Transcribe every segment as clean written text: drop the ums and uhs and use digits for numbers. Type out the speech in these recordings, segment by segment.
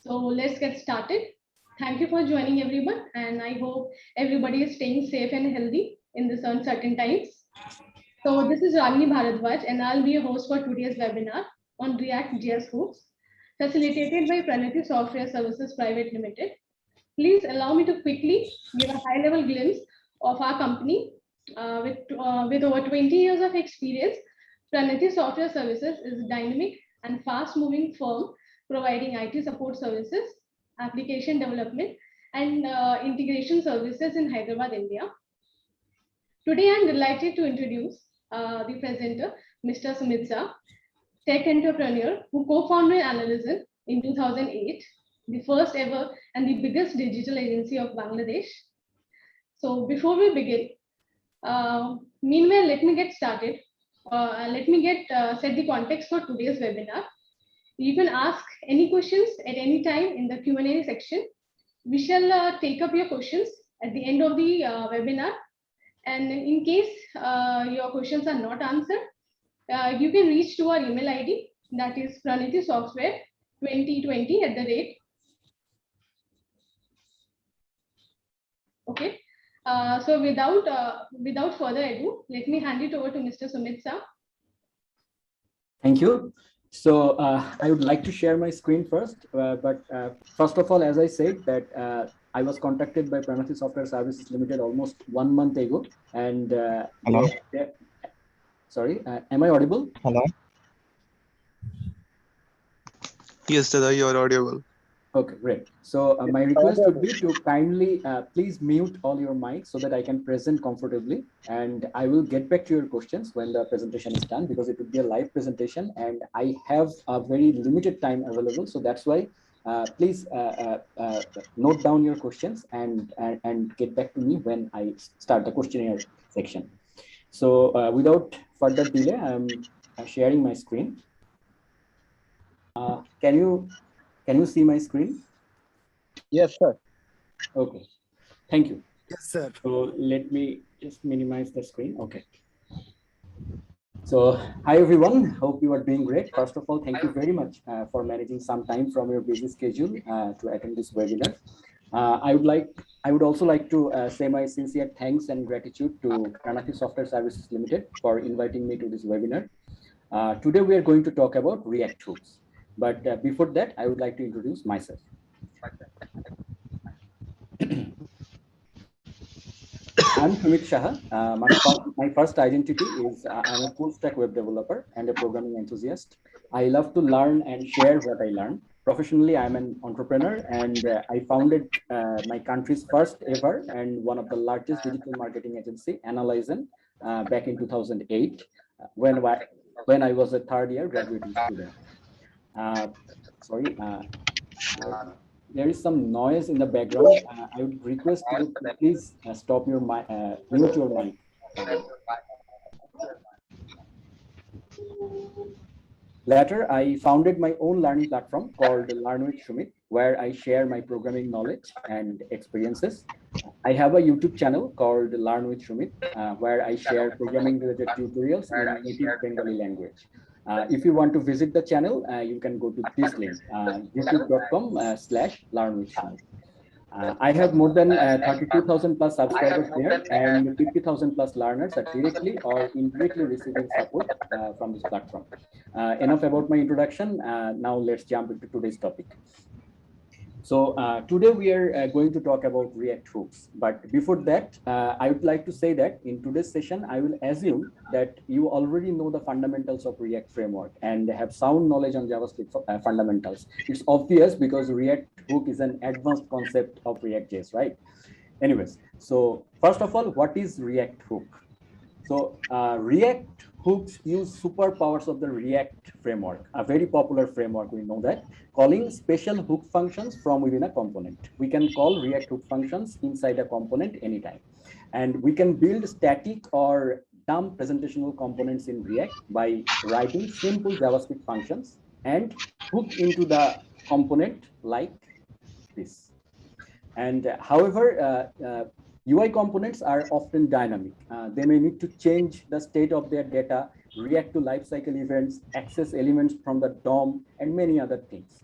So let's get started. Thank you for joining everyone, and I hope everybody is staying safe and healthy in this uncertain times. So this is Ragini Bharadwaj, and I'll be your host for today's webinar on React JS hooks, facilitated by Pranati Software Services Private Limited. Please allow me to quickly give a high-level glimpse of our company. With over 20 years of experience, Pranati Software Services is a dynamic and fast-moving firm providing IT support services, application development, and integration services in Hyderabad, India. Today, I'm delighted to introduce the presenter, Mr. Sumit Shah, tech entrepreneur who co-founded Analyzen in 2008, the first ever and the biggest digital agency of Bangladesh. So before we begin, meanwhile, let me get started. Set the context for today's webinar. You can ask any questions at any time in the Q&A section. We shall take up your questions at the end of the webinar. And in case your questions are not answered, you can reach to our email ID, that is pranitisoftware2020 @ Okay. So without further ado, let me hand it over to Mr. Sumit Shah. Thank you. So I would like to share my screen first, but first of all, as I said, that I was contacted by Pranati Software Services Limited almost 1 month ago, and hello. Sorry, am I audible? Hello. Yes, Dada, you are audible. Okay, great. So my request would be to kindly please mute all your mics so that I can present comfortably, and I will get back to your questions when the presentation is done, because it would be a live presentation and I have a very limited time available. So that's why please note down your questions and get back to me when I start the questionnaire section. So without further delay, I'm sharing my screen. Can you see my screen? Yes, sir. Okay, thank you. Yes, sir. So let me just minimize the screen. Okay. So hi everyone, hope you are doing great. First of all, thank you very much for managing some time from your busy schedule to attend this webinar. I would also like to say my sincere thanks and gratitude to Pranati Software Services Limited for inviting me to this webinar. Today we are going to talk about React hooks. But before that, I would like to introduce myself. I'm Sumit Shah. My first identity is I'm a full stack web developer and a programming enthusiast. I love to learn and share what I learn. Professionally, I'm an entrepreneur, and I founded my country's first ever and one of the largest digital marketing agency, Analyzen, back in 2008, when I was a third year graduating student. There is some noise in the background. I would request you to please stop your mic, mute your mic. Later, I founded my own learning platform called Learn with Sumit, where I share my programming knowledge and experiences. I have a YouTube channel called Learn with Sumit, where I share programming-related tutorials in native Bengali language. If you want to visit the channel, you can go to this link, youtube.com/learnwithsumit. I have more than 32,000 plus subscribers there, and 50,000 plus learners are directly or indirectly receiving support from this platform. Enough about my introduction. Now let's jump into today's topic. So today we are going to talk about React hooks. But before that, I would like to say that in today's session, I will assume that you already know the fundamentals of React framework and have sound knowledge on JavaScript fundamentals. It's obvious because React hook is an advanced concept of React.js, right? Anyways, so first of all, what is React hook? So React hooks use superpowers of the React framework, a very popular framework, we know that, calling special hook functions from within a component. We can call React hook functions inside a component anytime. And we can build static or dumb presentational components in React by writing simple JavaScript functions and hook into the component like this. And however, UI components are often dynamic. They may need to change the state of their data, react to lifecycle events, access elements from the DOM, and many other things.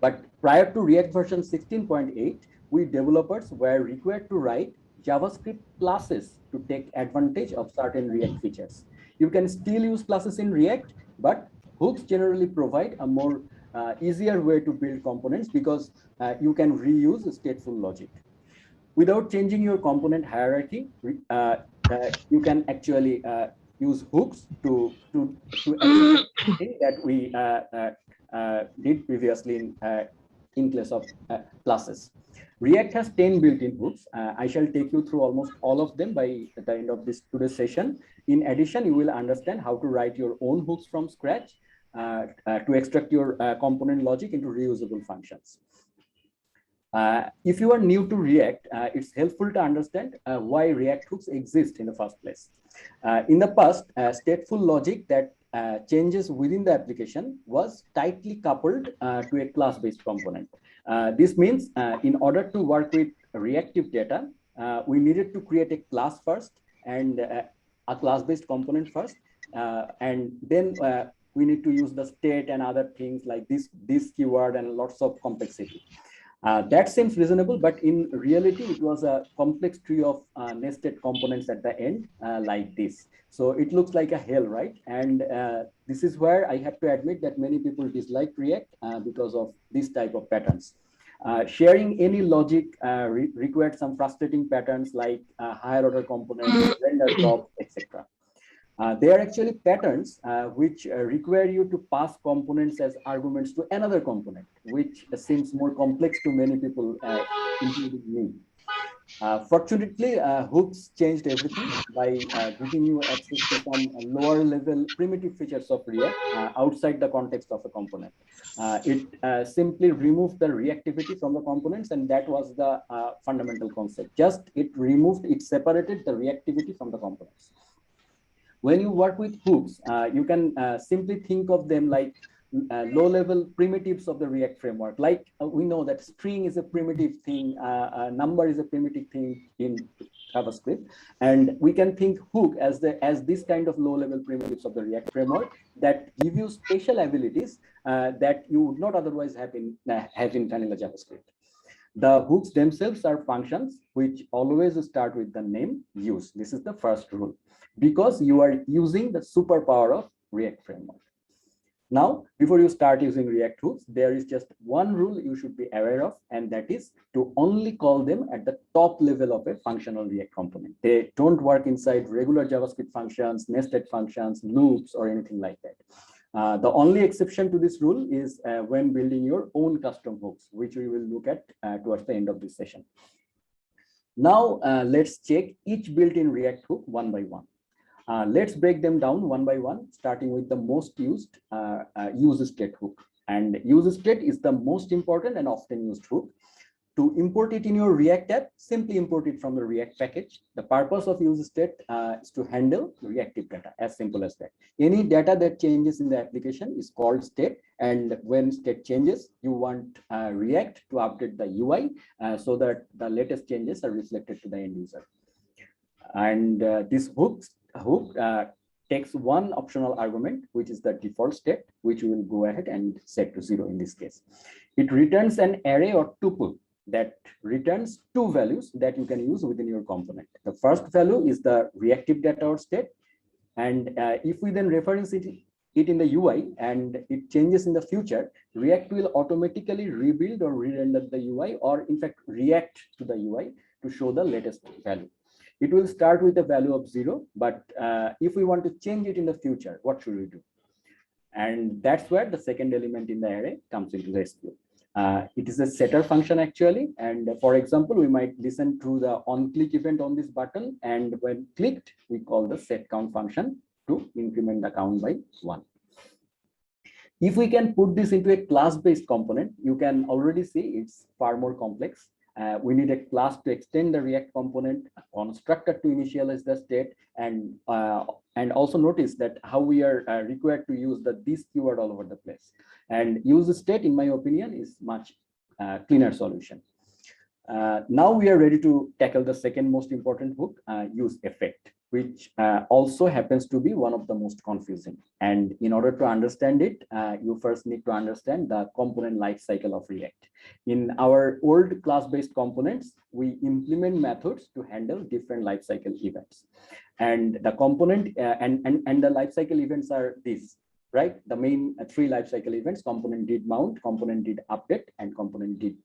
But prior to React version 16.8, we developers were required to write JavaScript classes to take advantage of certain React features. You can still use classes in React, but hooks generally provide a more easier way to build components because you can reuse stateful logic. Without changing your component hierarchy, you can actually use hooks to achieve thing that we did previously in case of classes. React has 10 built-in hooks. I shall take you through almost all of them by the end of this today's session. In addition, you will understand how to write your own hooks from scratch to extract your component logic into reusable functions. If you are new to React, it's helpful to understand why React hooks exist in the first place. In the past, stateful logic that changes within the application was tightly coupled to a class-based component. This means in order to work with reactive data, we needed to create a class first and a class-based component first, and then we need to use the state and other things like this keyword and lots of complexity. That seems reasonable, but in reality, it was a complex tree of nested components at the end, like this. So it looks like a hell, right? And this is where I have to admit that many people dislike React because of this type of patterns. Sharing any logic required some frustrating patterns like higher order components, render drop, etc. They are actually patterns which require you to pass components as arguments to another component, which seems more complex to many people, including me. Fortunately, hooks changed everything by giving you access to some lower level primitive features of React outside the context of a component. It simply removed the reactivity from the components, and that was the fundamental concept. Just it separated the reactivity from the components. When you work with hooks, you can simply think of them like low-level primitives of the React framework. Like we know that string is a primitive thing, number is a primitive thing in JavaScript, and we can think hook as this kind of low-level primitives of the React framework that give you special abilities that you would not otherwise have in vanilla JavaScript. The hooks themselves are functions which always start with the name use. This is the first rule, because you are using the superpower of React framework. Now, before you start using React hooks, there is just one rule you should be aware of, and that is to only call them at the top level of a functional React component. They don't work inside regular JavaScript functions, nested functions, loops, or anything like that. The only exception to this rule is when building your own custom hooks, which we will look at towards the end of this session. Now, let's check each built-in React hook one by one. Let's break them down one by one, starting with the most used use state hook. And use state is the most important and often used hook. To import it in your React app, simply import it from the React package. The purpose of use state is to handle reactive data, as simple as that. Any data that changes in the application is called state, and when state changes, you want React to update the UI so that the latest changes are reflected to the end user. And this hook takes one optional argument, which is the default state, which we will go ahead and set to 0 in this case. It returns an array or tuple that returns two values that you can use within your component. The first value is the reactive data or state. And if we then reference it in the UI and it changes in the future, React will automatically rebuild or re-render the UI, or in fact, react to the UI to show the latest value. It will start with a value of 0, but if we want to change it in the future, what should we do? And that's where the second element in the array comes into rescue. It is a setter function actually. And for example, we might listen to the on-click event on this button. And when clicked, we call the set count function to increment the count by 1. If we can put this into a class-based component, you can already see it's far more complex. We need a class to extend the React component, a constructor to initialize the state, and also notice that how we are required to use this keyword all over the place. And use state, in my opinion, is much cleaner solution. Now we are ready to tackle the second most important hook, use effect, which also happens to be one of the most confusing. And in order to understand it, you first need to understand the component life cycle of React. In our old class-based components, we implement methods to handle different life cycle events. And the component and the life cycle events are these, right? The main three life cycle events: component did mount, component did update, and component did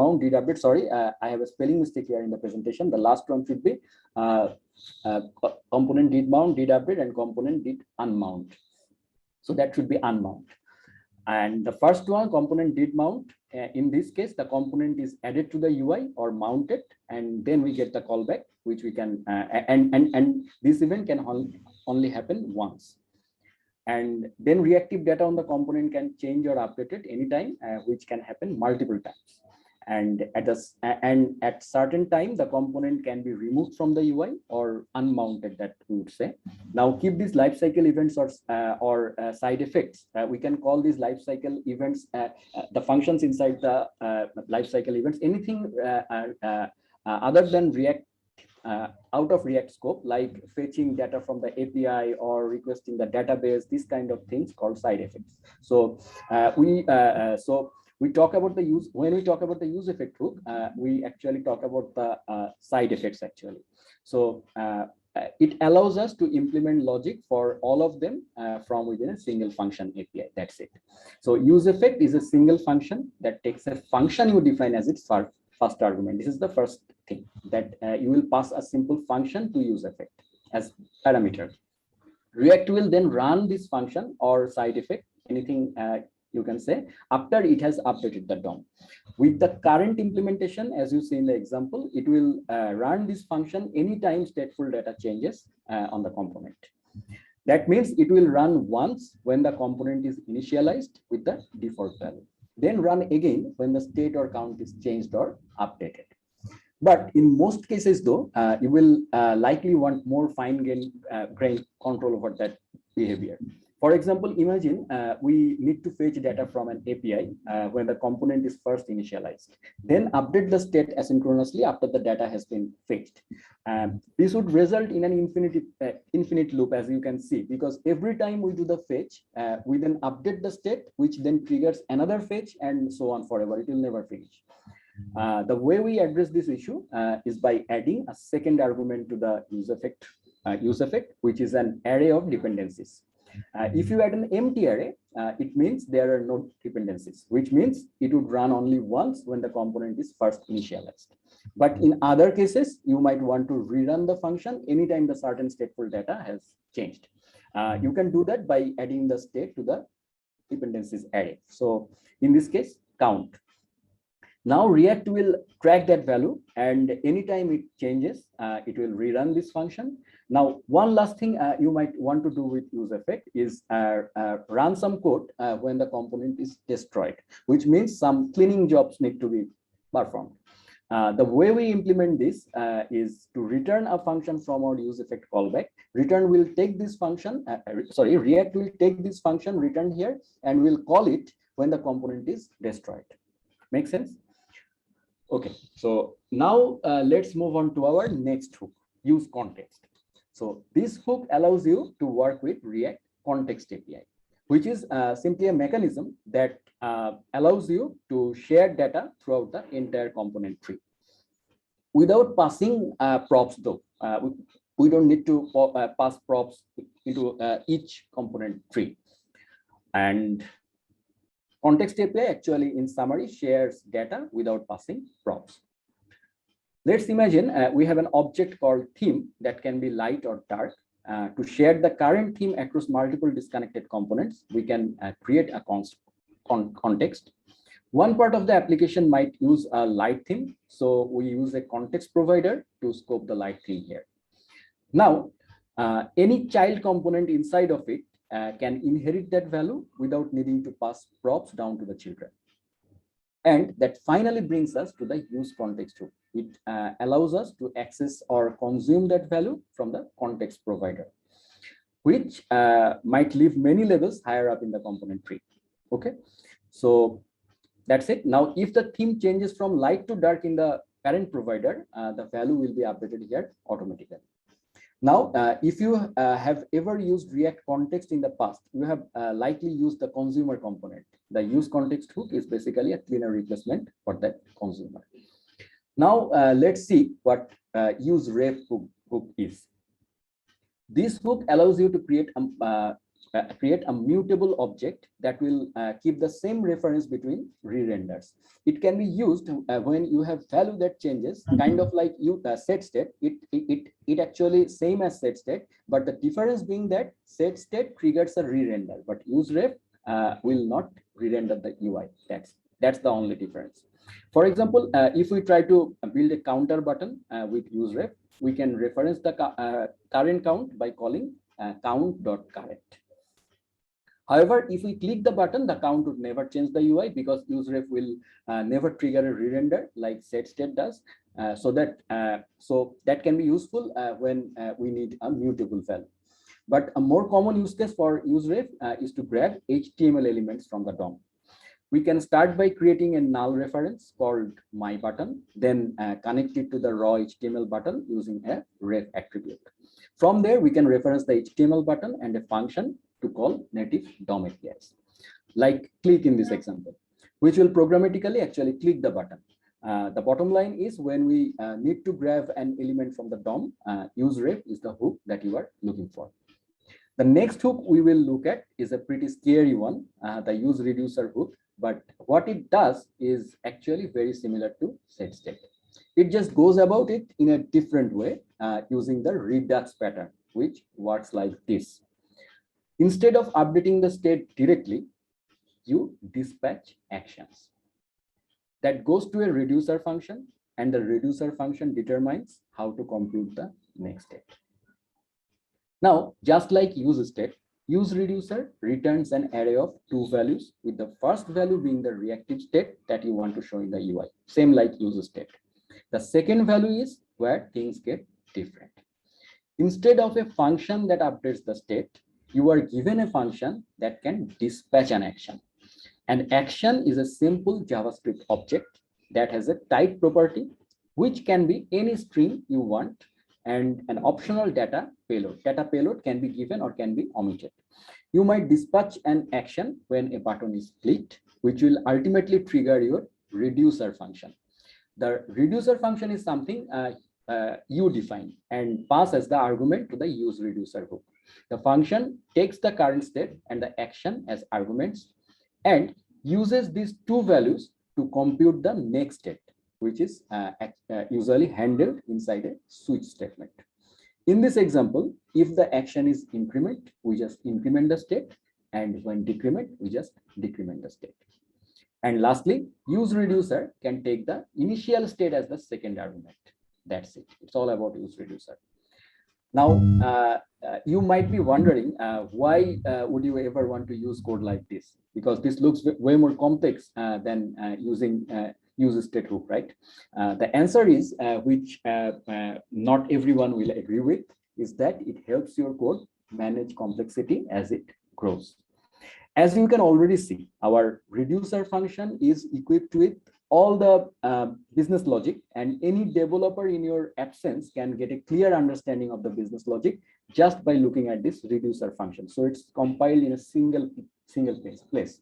mount, did update. Sorry, I have a spelling mistake here in the presentation. The last one should be component did mount, did update, and component did unmount. So that should be unmount. And the first one, component did mount. In this case, the component is added to the UI or mounted, and then we get the callback, which we can and this event can only happen once. And then reactive data on the component can change or update it anytime, which can happen multiple times. And at certain time, the component can be removed from the UI or unmounted, that we would say. Now, keep these lifecycle events or side effects. We can call these lifecycle events the functions inside the lifecycle events. Anything other than React. Out of React scope, like fetching data from the API or requesting the database, these kind of things called side effects. So we talk about the use. When we talk about the use effect hook, we actually talk about the side effects actually. So it allows us to implement logic for all of them from within a single function API. That's it. So use effect is a single function that takes a function you define as its first argument. This is the first thing, that you will pass a simple function to use effect as parameter. React will then run this function or side effect, anything you can say, after it has updated the DOM. With the current implementation, as you see in the example, it will run this function anytime stateful data changes on the component. That means it will run once when the component is initialized with the default value, then run again when the state or count is changed or updated. But in most cases, though, you will likely want more fine-grained control over that behavior. For example, imagine we need to fetch data from an API when the component is first initialized, then update the state asynchronously after the data has been fetched. This would result in an infinite loop, as you can see, because every time we do the fetch, we then update the state, which then triggers another fetch, and so on forever. It will never finish. The way we address this issue is by adding a second argument to the use effect, which is an array of dependencies. If you add an empty array, it means there are no dependencies, which means it would run only once when the component is first initialized. But in other cases, you might want to rerun the function anytime the certain stateful data has changed. You can do that by adding the state to the dependencies array. So in this case, count. Now React will track that value, and anytime it changes, it will rerun this function. Now, one last thing you might want to do with use effect is run some code when the component is destroyed, which means some cleaning jobs need to be performed. The way we implement this is to return a function from our use effect callback. Return will take this function, React will take this function returned here and will call it when the component is destroyed. Make sense? Okay, so now let's move on to our next hook, use context. So this hook allows you to work with React Context API, which is simply a mechanism that allows you to share data throughout the entire component tree. Without passing props though, we don't need to pass props into each component tree. And Context API actually, in summary, shares data without passing props. Let's imagine we have an object called theme that can be light or dark. To share the current theme across multiple disconnected components, we can create a context. One part of the application might use a light theme, so we use a context provider to scope the light theme here. Now, any child component inside of it can inherit that value without needing to pass props down to the children. And that finally brings us to the use context hook. It allows us to access or consume that value from the context provider, which might live many levels higher up in the component tree. Okay, so that's it. Now, if the theme changes from light to dark in the parent provider, the value will be updated here automatically. Now, if you have ever used React context in the past, you have likely used the consumer component. The use context hook is basically a cleaner replacement for that consumer. Now, let's see what use ref hook is. This hook allows you to create a mutable object that will keep the same reference between re-renders. It can be used when you have value that changes, kind of like you set state. It actually same as set state, but the difference being that set state triggers a re-render, but use ref will not re-render the UI. That's the only difference. For example, if we try to build a counter button with use ref, we can reference the current count by calling count.current. However, if we click the button, the count would never change the UI because useref will never trigger a re-render like setState does. So that can be useful when we need a mutable value. But a more common use case for useref is to grab HTML elements from the DOM. We can start by creating a null reference called my button, then connect it to the raw HTML button using a ref attribute. From there, we can reference the HTML button and a function to call native DOM APIs, like click in this example, which will programmatically actually click the button. The bottom line is when we need to grab an element from the DOM, useref is the hook that you are looking for. The next hook we will look at is a pretty scary one, the use reducer hook. But what it does is actually very similar to setState. It just goes about it in a different way using the redux pattern, which works like this. Instead of updating the state directly, you dispatch actions. That goes to a reducer function, and the reducer function determines how to compute the next state. Now, just like use state, use reducer returns an array of two values, with the first value being the reactive state that you want to show in the UI, same like use state. The second value is where things get different. Instead of a function that updates the state, you are given a function that can dispatch an action. An action is a simple JavaScript object that has a type property, which can be any string you want, and an optional data payload. Data payload can be given or can be omitted. You might dispatch an action when a button is clicked, which will ultimately trigger your reducer function. The reducer function is something you define and pass as the argument to the use reducer hook. The function takes the current state and the action as arguments and uses these two values to compute the next state, which is usually handled inside a switch statement. In this example, if the action is increment, we just increment the state, and when decrement, we just decrement the state. And lastly, use reducer can take the initial state as the second argument. That's it. It's all about use reducer. Now, you might be wondering why would you ever want to use code like this? Because this looks way more complex than using use state hook, right? The answer is, which not everyone will agree with, is that it helps your code manage complexity as it grows. As you can already see, our reducer function is equipped with all the business logic, and any developer in your absence can get a clear understanding of the business logic just by looking at this reducer function. So it's compiled in a single place.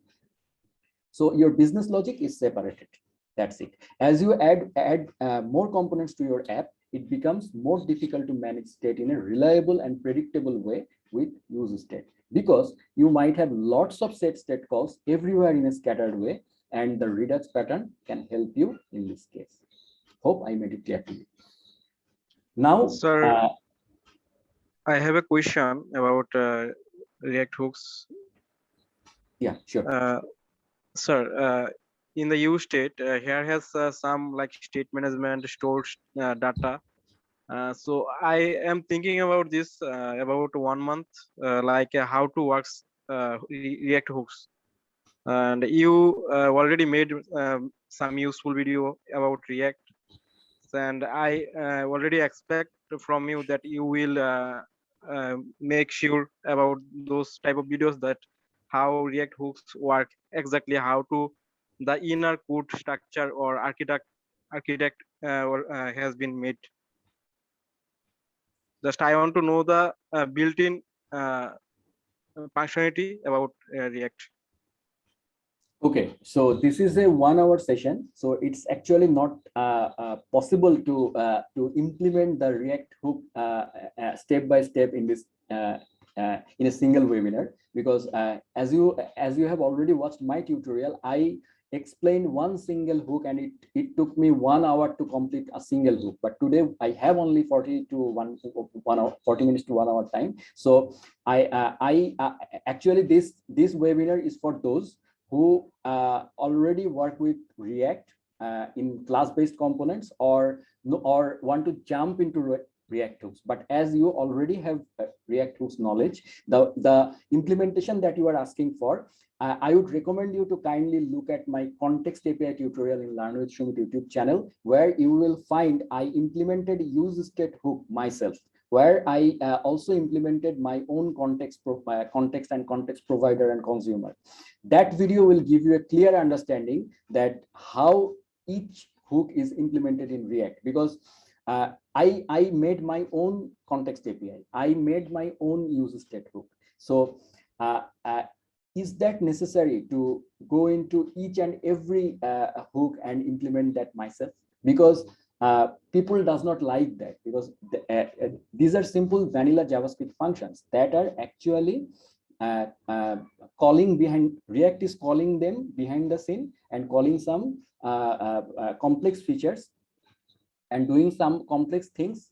So your business logic is separated. That's it. As you add more components to your app, it becomes more difficult to manage state in a reliable and predictable way with use state, because you might have lots of set state calls everywhere in a scattered way, and the redux pattern can help you in this case. Hope I made it clear to you. Now, Sir, I have a question about React hooks. Yeah, sure. Sir, in the use state, here has some like state management stores data. So I am thinking about this about 1 month, like how to work React hooks. And you already made some useful video about React, and I already expect from you that you will make sure about those type of videos, that how React hooks work exactly, how to the inner code structure or architect has been made. Just I want to know the built-in functionality about React. Okay, so this is a 1 hour session, so it's actually not possible to implement the React hook step by step in this in a single webinar, because as you have already watched my tutorial, I explained one single hook and it took me 1 hour to complete a single hook. But today I have only 40 minutes to 1 hour time. So I actually this webinar is for those who already work with React in class-based components, or want to jump into React hooks. But as you already have React hooks knowledge, the implementation that you are asking for, I would recommend you to kindly look at my context API tutorial in Learn with Sumit YouTube channel, where you will find I implemented use state hook myself, where I also implemented my own context and context provider and consumer. That video will give you a clear understanding that how each hook is implemented in React, because I made my own context API. I made my own use state hook. So is that necessary to go into each and every hook and implement that myself? Because people does not like that, because these are simple vanilla JavaScript functions that are actually calling behind, React is calling them behind the scene and calling some complex features and doing some complex things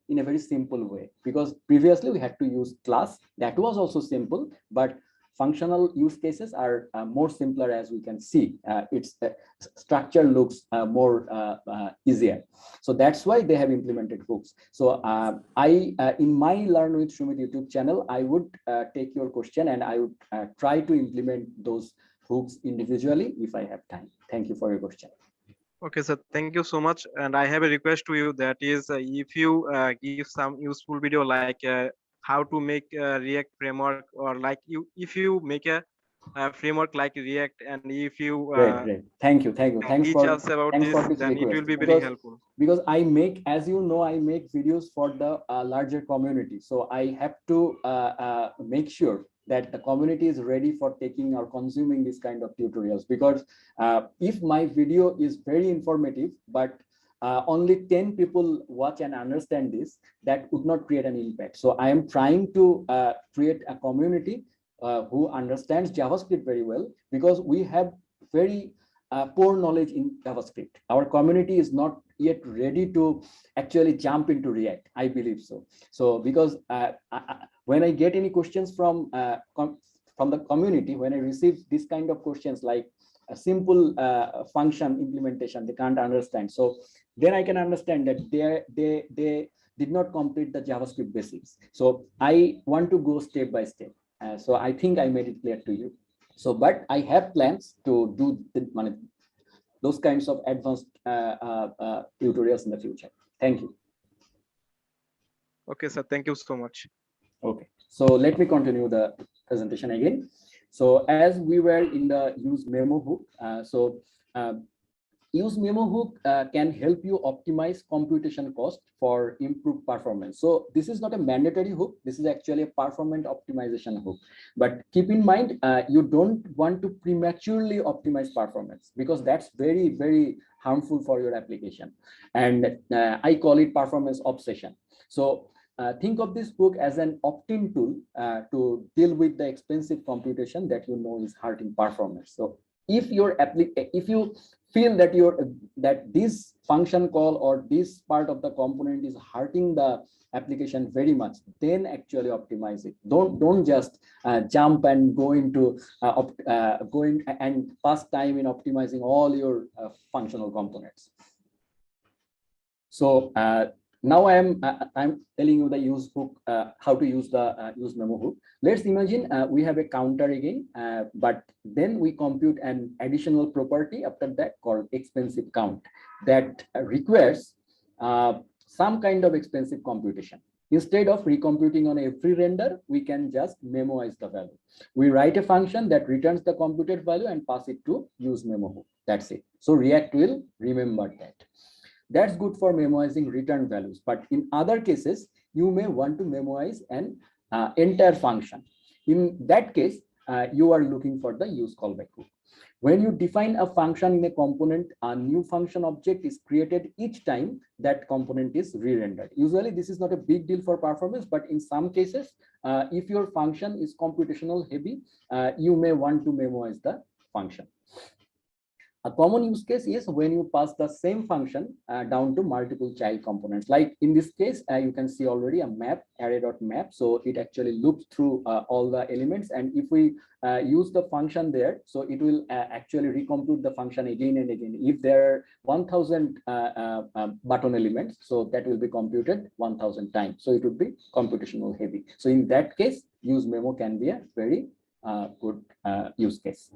in a very simple way. Because previously we had to use class, that was also simple, but functional use cases are more simpler, as we can see. Its structure looks more easier. So that's why they have implemented hooks. So in my Learn with Sumit YouTube channel, I would take your question and I would try to implement those hooks individually if I have time. Thank you for your question. Okay, sir. Thank you so much. And I have a request to you, that is, if you give some useful video like how to make a React framework, or like if you make a framework like React, and if you Great. Thank you. Thanks teach for us about thanks this, for this then it request. will be very helpful. Because I make, as you know, I make videos for the larger community. So I have to make sure that the community is ready for taking or consuming this kind of tutorials. Because if my video is very informative, but only 10 people watch and understand this, that would not create an impact. So I am trying to create a community who understands JavaScript very well, because we have very poor knowledge in JavaScript. Our community is not yet ready to actually jump into React, I believe so. So because when I get any questions from the community, when I receive this kind of questions like a simple function implementation, they can't understand. So then I can understand that they did not complete the JavaScript basics. So I want to go step by step. So I think I made it clear to you. So, but I have plans to do those kinds of advanced tutorials in the future. Thank you. Okay, sir. Thank you so much. Okay, so let me continue the presentation again. So as we were in the use memo hook, use memo hook can help you optimize computation cost for improved performance. So this is not a mandatory hook. This is actually a performance optimization hook. But keep in mind, you don't want to prematurely optimize performance, because that's very, very harmful for your application. And I call it performance obsession. So think of this hook as an opt-in tool to deal with the expensive computation that you know is hurting performance. So if you feel that this function call or this part of the component is hurting the application very much, then actually optimize it. Don't just jump and go into going and pass time in optimizing all your functional components. So now I'm telling you the use hook, how to use the use memo hook. Let's imagine we have a counter again, but then we compute an additional property after that called expensive count that requires some kind of expensive computation. Instead of recomputing on every render, we can just memoize the value. We write a function that returns the computed value and pass it to use memo hook. That's it. So React will remember that. That's good for memoizing return values. But in other cases, you may want to memorize an entire function. In that case, you are looking for the use callback hook. When you define a function in a component, a new function object is created each time that component is re-rendered. Usually this is not a big deal for performance, but in some cases, if your function is computational heavy, you may want to memorize the function. A common use case is when you pass the same function down to multiple child components. Like in this case, you can see already a map, array.map. So it actually loops through all the elements. And if we use the function there, so it will actually recompute the function again and again. If there are 1000 button elements, so that will be computed 1000 times. So it would be computational heavy. So in that case, use memo can be a very good use case.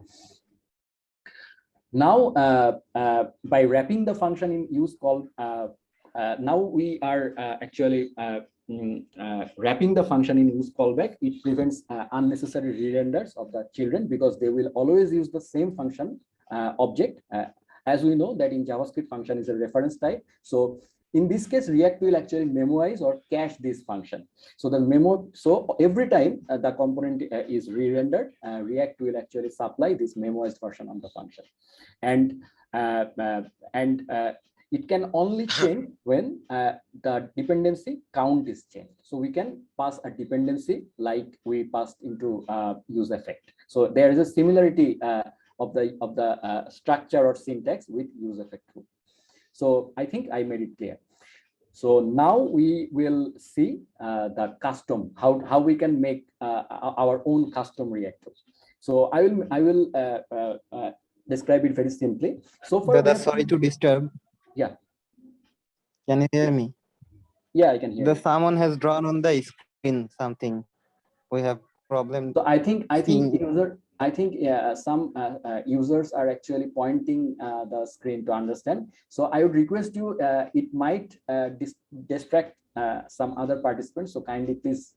Now, by wrapping the function in use call, now we are actually wrapping the function in use callback. It prevents unnecessary re-renders of the children because they will always use the same function object. As we know that in JavaScript, function is a reference type. So in this case, React will actually memorize or cache this function. So the so every time the component is re-rendered, React will actually supply this memoized version of the function. And it can only change when the dependency count is changed. So we can pass a dependency like we passed into use effect. So there is a similarity of the structure or syntax with use effect hook. So I think I made it clear. So now we will see the custom, how we can make our own custom React hook. So I will describe it very simply. So for Brother, sorry to disturb. Yeah. Can you hear me? Yeah, I can hear. Someone has drawn on the screen something. We have problem. So I think some users are actually pointing the screen to understand. So I would request you, it might distract some other participants. So kindly please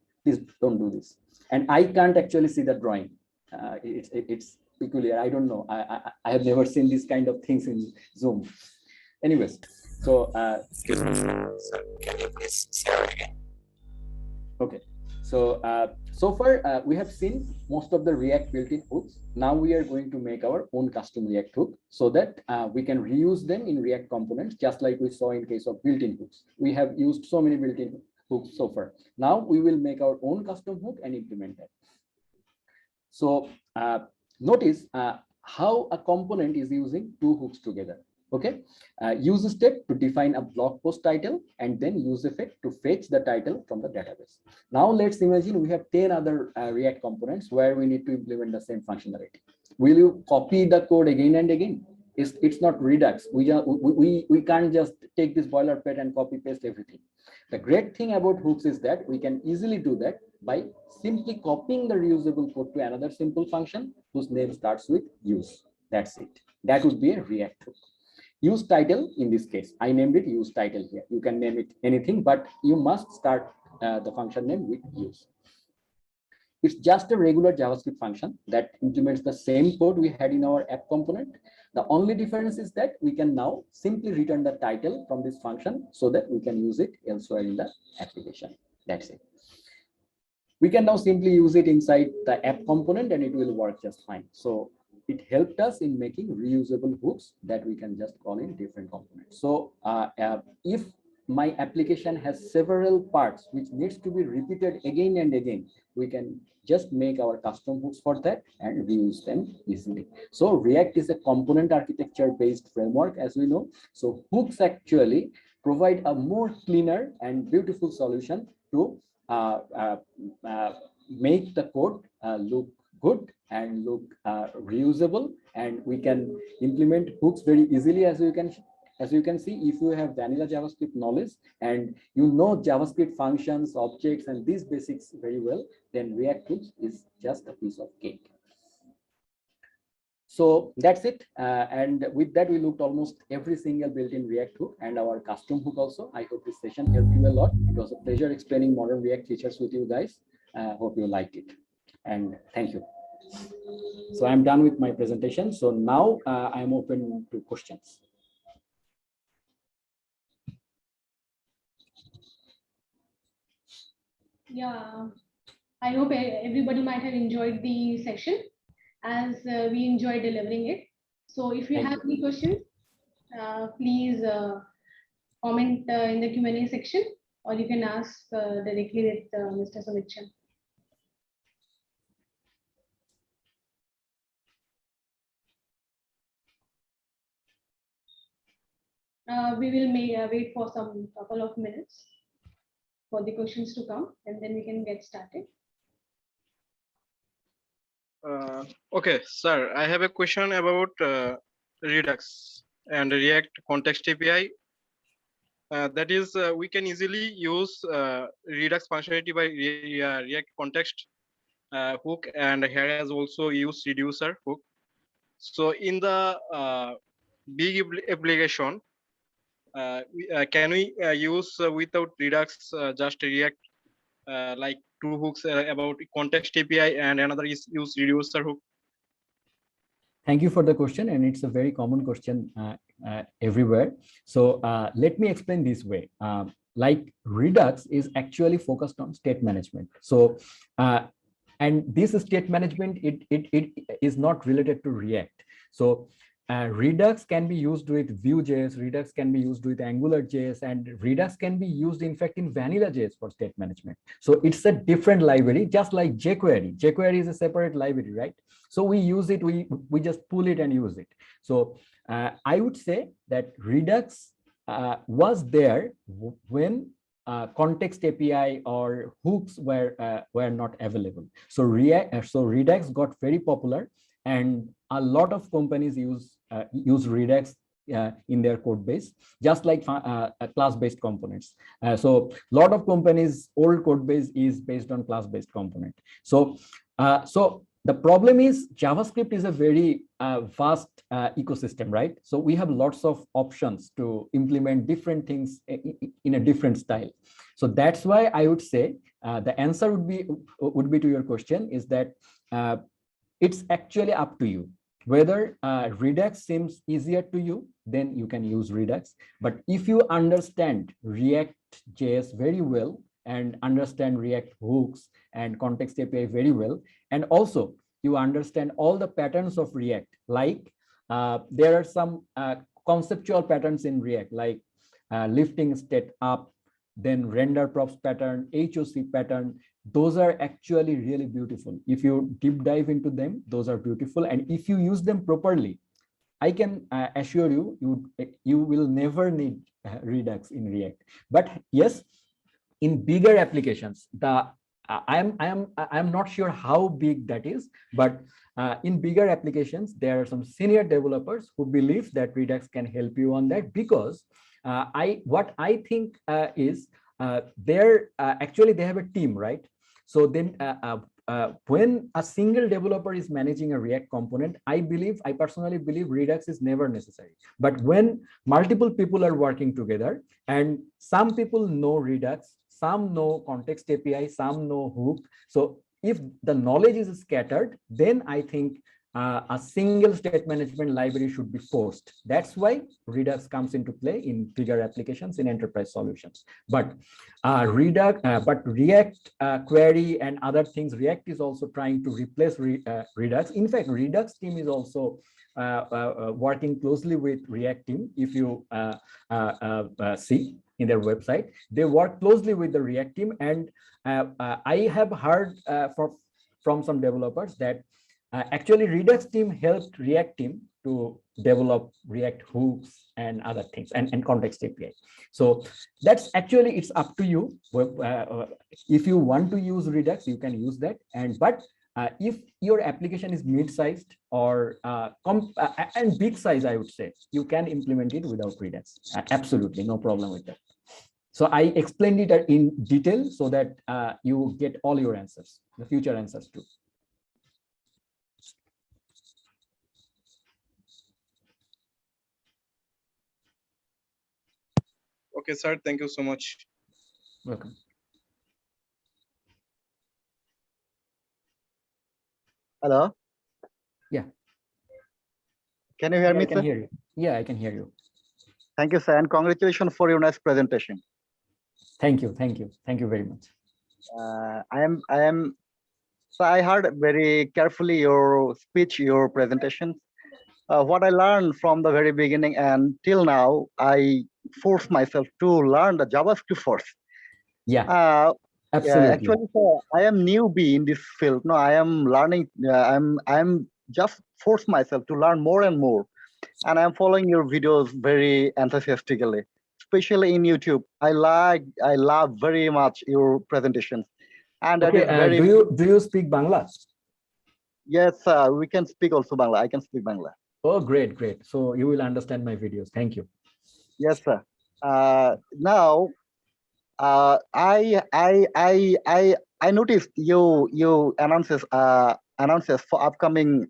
don't do this. And I can't actually see the drawing. It's peculiar. I don't know. I have never seen these kind of things in Zoom. Anyways, so excuse me, sir. Can you please share it again? Okay. So so far we have seen most of the React built-in hooks. Now we are going to make our own custom React hook so that we can reuse them in React components, just like we saw in case of built-in hooks. We have used so many built-in hooks so far. Now we will make our own custom hook and implement that. So notice how a component is using two hooks together. Okay, use step to define a blog post title and then use effect to fetch the title from the database. Now let's imagine we have 10 other React components where we need to implement the same functionality. Will you copy the code again and again? It's not Redux. We can't just take this boilerplate and copy paste everything. The great thing about hooks is that we can easily do that by simply copying the reusable code to another simple function whose name starts with use. That's it. That would be a React hook. Use title in this case, I named it use title here. You can name it anything, but you must start the function name with use. It's just a regular JavaScript function that implements the same code we had in our app component. The only difference is that we can now simply return the title from this function so that we can use it elsewhere in the application. That's it. We can now simply use it inside the app component and it will work just fine. So it helped us in making reusable hooks that we can just call in different components. So if my application has several parts which needs to be repeated again and again, we can just make our custom hooks for that and reuse them easily. So React is a component architecture based framework, as we know. So hooks actually provide a more cleaner and beautiful solution to make the code look good and look reusable, and we can implement hooks very easily. As you can see, if you have vanilla JavaScript knowledge and you know JavaScript functions, objects, and these basics very well, then React hooks is just a piece of cake. So that's it. And with that, we looked almost every single built-in React hook and our custom hook also. I hope this session helped you a lot. It was a pleasure explaining modern React features with you guys. Hope you liked it. And thank you. So I'm done with my presentation. So now I'm open to questions. Yeah, I hope everybody might have enjoyed the session as we enjoyed delivering it. So if you Thank have you. any questions, please comment in the Q&A section, or you can ask directly with Mr. Sumit Chand. We will wait for some couple of minutes for the questions to come, and then we can get started. Okay, sir, I have a question about Redux and React Context API. That is, we can easily use Redux functionality by React Context hook, and here has also used reducer hook. So in the big application, can we use without Redux just React like two hooks about context API, and another is use reducer hook? Thank you for the question, and it's a very common question everywhere. So let me explain this way. Like Redux is actually focused on state management. So and this state management, it is not related to React. So Redux can be used with Vue.js, Redux can be used with AngularJS, and Redux can be used, in fact, in Vanilla.js for state management. So it's a different library, just like jQuery. jQuery is a separate library, right? So we use it, we just pull it and use it. So I would say that Redux was there when context API or hooks were not available. So Redux got very popular, and a lot of companies use Redux in their code base, just like class-based components. So a lot of companies' old code base is based on class-based component. So the problem is JavaScript is a very vast ecosystem, right? So we have lots of options to implement different things in a different style. So that's why I would say the answer would be to your question is that it's actually up to you. Whether Redux seems easier to you, then you can use Redux. But if you understand React.js very well and understand React hooks and context API very well, and also you understand all the patterns of React, like there are some conceptual patterns in React, like lifting state up, then render props pattern, HOC pattern. Those are actually really beautiful. If you deep dive into them, those are beautiful. And if you use them properly, I can assure you, you will never need Redux in React. But yes, in bigger applications, I'm not sure how big that is, but in bigger applications, there are some senior developers who believe that Redux can help you on that, because what I think is actually they have a team, right? So then when a single developer is managing a React component, I personally believe Redux is never necessary. But when multiple people are working together and some people know Redux, some know context API, some know hook. So if the knowledge is scattered, then I think a single state management library should be forced. That's why Redux comes into play in bigger applications, in enterprise solutions. But React query and other things, React is also trying to replace Redux. In fact, Redux team is also working closely with React team. If you see in their website, they work closely with the React team. And I have heard from some developers that actually Redux team helped React team to develop React hooks and other things, and context API. So that's actually, it's up to you. If you want to use Redux, you can use that. But if your application is mid-sized or and big size, I would say, you can implement it without Redux. Absolutely, no problem with that. So I explained it in detail so that you get all your answers, the future answers too. Okay, sir. Thank you so much. Welcome. Hello. Yeah. Can you hear me, I can sir? hear you. Yeah, I can hear you. Thank you, sir, and congratulations for your nice presentation. Thank you. Thank you. Thank you very much. So I heard very carefully your speech, your presentation. What I learned from the very beginning and till now, I forced myself to learn the JavaScript first. Yeah, Uh, yeah, absolutely. actually, sir, I am newbie in this field. No, I am learning. I'm just forced myself to learn more and more, and I'm following your videos very enthusiastically, especially in YouTube. I love very much your presentations, and that Okay, is very. do you speak Bangla? Yes, we can speak also Bangla. I can speak Bangla. Oh, great, great. So you will understand my videos. Thank you. Yes, sir. Now, I noticed you announces for upcoming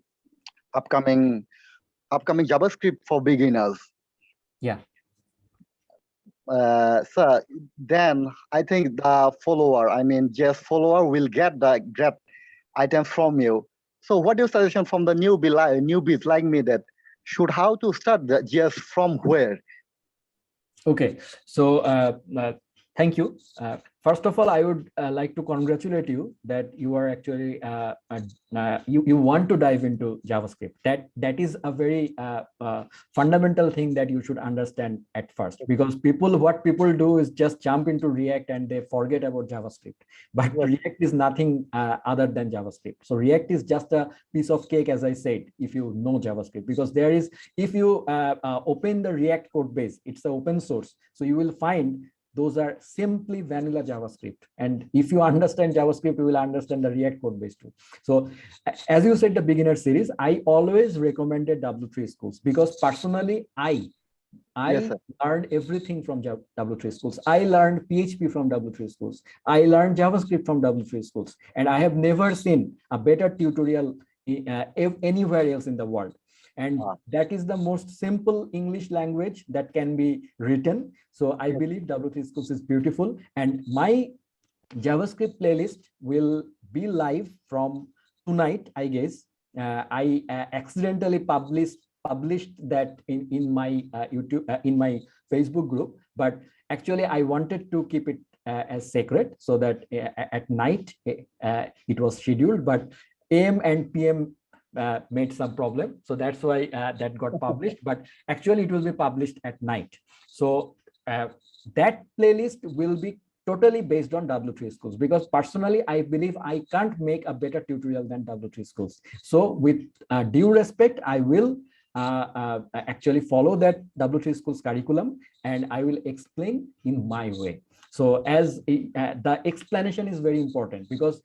JavaScript for beginners. Yeah. So then I think the follower, I mean, just follower will get the great items from you. So what your suggestion from the newbies like me that should how to start the just from where? Okay. So thank you. First of all, I would like to congratulate you that you are actually you want to dive into JavaScript. That is a very fundamental thing that you should understand at first, because what people do is just jump into React and they forget about JavaScript. But Yes. React is nothing other than JavaScript. So React is just a piece of cake, as I said, if you know JavaScript, because there is, if you open the React code base, it's an open source. So you will find those are simply vanilla JavaScript. And if you understand JavaScript, you will understand the React code base too. So as you said, the beginner series, I always recommended W3 Schools, because personally, I Yes, sir. learned everything from W3 Schools. I learned PHP from W3 Schools. I learned JavaScript from W3 Schools. And I have never seen a better tutorial anywhere else in the world. And that is the most simple English language that can be written. So I believe W3 Schools is beautiful. And my JavaScript playlist will be live from tonight, I guess. I accidentally published that in my YouTube, in my Facebook group, but actually I wanted to keep it as sacred, so that at night it was scheduled, but AM and PM made some problem, so that's why that got published. But actually it will be published at night. So that playlist will be totally based on W3 Schools, because personally I believe I can't make a better tutorial than W3 Schools. So with due respect, I will actually follow that W3 Schools curriculum, and I will explain in my way. So as the explanation is very important, because